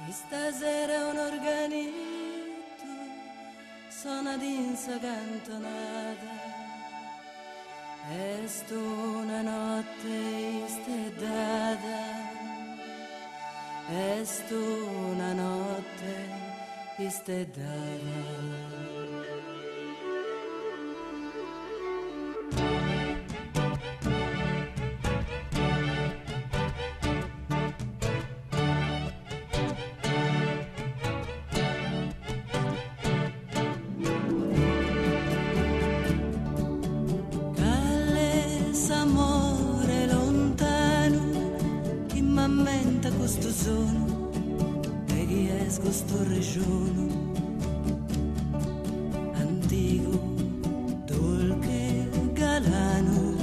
E stasera un organito suona d'insa cantonata e sto una notte istedata e sto una notte istedata. Amore lontano chi m'ammenta questo sono e chi è questo regione antico dolce galano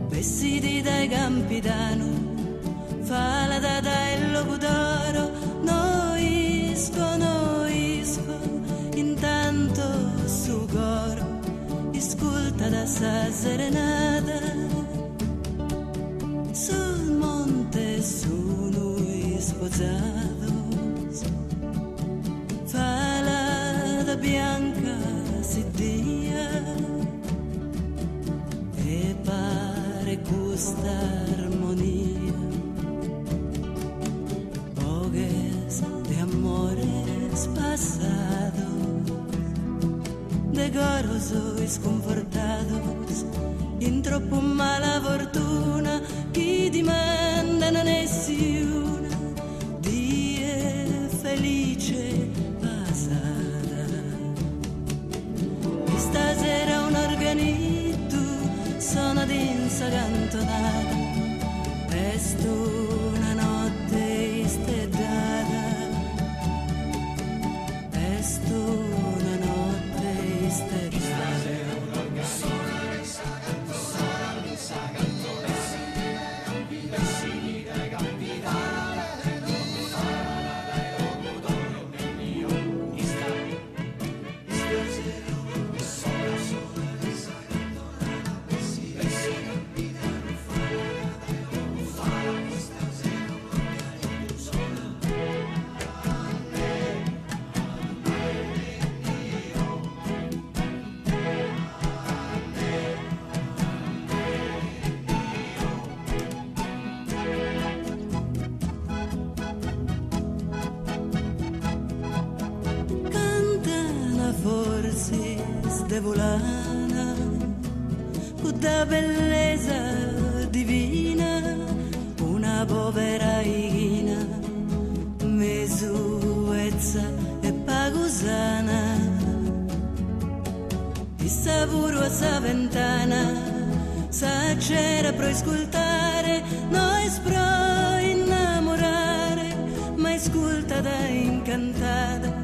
vestiti dai campidano fa la data e il locutoro noisco intanto su coro ascolta da sa serenata sul monte sono sposados fa la da bianca si dia e pare questa armonia poches de amores pasados de goros confortados in troppo mala fortuna chi dimandano nessuna die felice passata e stasera un organito sono d'insa cantonata e sto una notte istedata e sto una notte istedata. Forse sdevolana con da bellezza divina una povera ighina mesuezza e pagusana di savuro a sa ventana sa c'era pro ascoltare noi spro innamorare ma ascolta da incantata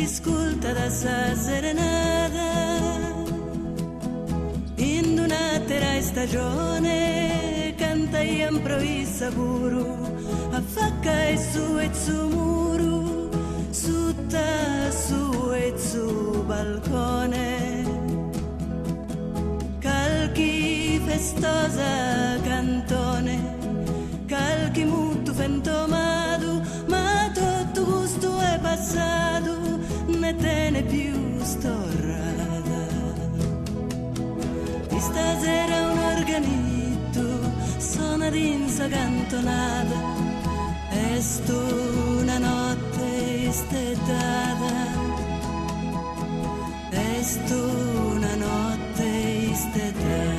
ascolta da sa serenata in una terra stagione canta e improvvisa puro affacca e su muro sutta su e su balcone calchi festosa cantone calchi muto fentomato ma tutto gusto è passato ne tiene più storata di stasera un organito suona d'insa cantonata e sto una notte istedata e sto una notte istedata.